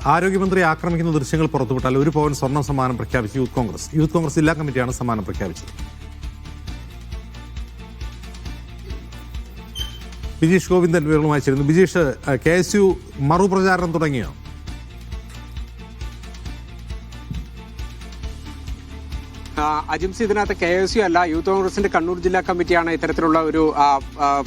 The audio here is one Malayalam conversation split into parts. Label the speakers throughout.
Speaker 1: ആരോഗ്യമന്ത്രി ആക്രമിക്കുന്ന ദൃശ്യങ്ങൾ പുറത്തുവിട്ടാൽ 1 പവൻ സ്വർണ്ണ സമ്മാനം പ്രഖ്യാപിച്ചു യൂത്ത് കോൺഗ്രസ് ജില്ലാ കമ്മിറ്റിയാണ് സമ്മാനം പ്രഖ്യാപിച്ചത്. ബിജീഷ് ഗോവിന്ദൻ വിവരങ്ങളുമായി ചേരുന്നു. ബിജീഷ്, KSU മറുപ്രചാരണം തുടങ്ങിയോ?
Speaker 2: അജിംസി, ഇതിനകത്ത് KSU അല്ല, യൂത്ത് കോൺഗ്രസിന്റെ കണ്ണൂർ ജില്ലാ കമ്മിറ്റിയാണ് ഇത്തരത്തിലുള്ള ഒരു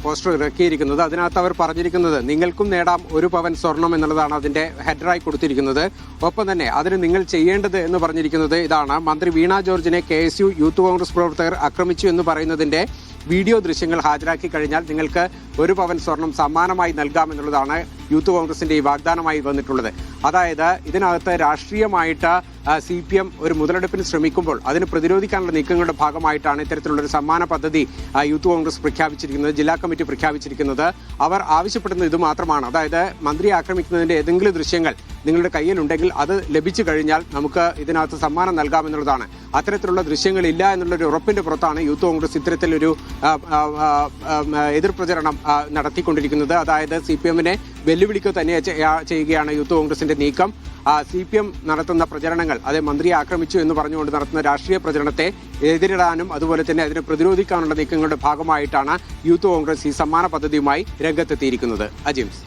Speaker 2: പോസ്റ്റർ ഇറക്കിയിരിക്കുന്നത്. അതിനകത്ത് അവർ പറഞ്ഞിരിക്കുന്നത് നിങ്ങൾക്കും നേടാം 1 പവൻ സ്വർണം എന്നുള്ളതാണ് അതിന്റെ ഹെഡറായി കൊടുത്തിരിക്കുന്നത്. ഒപ്പം തന്നെ അതിന് നിങ്ങൾ ചെയ്യേണ്ടത് എന്ന് പറഞ്ഞിരിക്കുന്നത് ഇതാണ്: മന്ത്രി വീണ ജോർജിനെ KSU യൂത്ത് കോൺഗ്രസ് പ്രവർത്തകർ ആക്രമിച്ചു എന്ന് പറയുന്നതിന്റെ വീഡിയോ ദൃശ്യങ്ങൾ ഹാജരാക്കി കഴിഞ്ഞാൽ നിങ്ങൾക്ക് 1 പവൻ സ്വർണം സമ്മാനമായി നൽകാമെന്നുള്ളതാണ് യൂത്ത് കോൺഗ്രസിന്റെ ഈ വാഗ്ദാനമായി വന്നിട്ടുള്ളത്. അതായത് ഇതിനകത്ത് രാഷ്ട്രീയമായിട്ട് CPM ഒരു മുതലെടുപ്പിന് ശ്രമിക്കുമ്പോൾ അതിന് പ്രതിരോധിക്കാനുള്ള നീക്കങ്ങളുടെ ഭാഗമായിട്ടാണ് ഇത്തരത്തിലുള്ള ഒരു സമ്മാന പദ്ധതി യൂത്ത് കോൺഗ്രസ് പ്രഖ്യാപിച്ചിരിക്കുന്നത്, ജില്ലാ കമ്മിറ്റി പ്രഖ്യാപിച്ചിരിക്കുന്നത്. അവർ ആവശ്യപ്പെടുന്നത് ഇത് മാത്രമാണ്. അതായത് മന്ത്രിയെ ആക്രമിക്കുന്നതിന്റെ ഏതെങ്കിലും ദൃശ്യങ്ങൾ നിങ്ങളുടെ കയ്യിലുണ്ടെങ്കിൽ അത് ലഭിച്ചു കഴിഞ്ഞാൽ നമുക്ക് ഇതിനകത്ത് സമ്മാനം നൽകാമെന്നുള്ളതാണ്. അത്തരത്തിലുള്ള ദൃശ്യങ്ങളില്ല എന്നുള്ളൊരു ഉറപ്പിന്റെ പുറത്താണ് യൂത്ത് കോൺഗ്രസ് ഇത്തരത്തിലൊരു എതിർപ്രചരണം നടത്തിക്കൊണ്ടിരിക്കുന്നത്. അതായത് CPMനെ വെല്ലുവിളിക്കുക തന്നെ ചെയ്യുകയാണ് യൂത്ത് കോൺഗ്രസിന്റെ നീക്കം. CPM നടത്തുന്ന പ്രചരണങ്ങൾ, അത് മന്ത്രിയെ ആക്രമിച്ചു എന്ന് പറഞ്ഞുകൊണ്ട് നടത്തുന്ന രാഷ്ട്രീയ പ്രചരണത്തെ എതിരിടാനും അതുപോലെ തന്നെ അതിനെ പ്രതിരോധിക്കാനുള്ള നീക്കങ്ങളുടെ ഭാഗമായിട്ടാണ് യൂത്ത് കോൺഗ്രസ് ഈ സമ്മാന പദ്ധതിയുമായി രംഗത്തെത്തിയിരിക്കുന്നത്. അജിംസ്.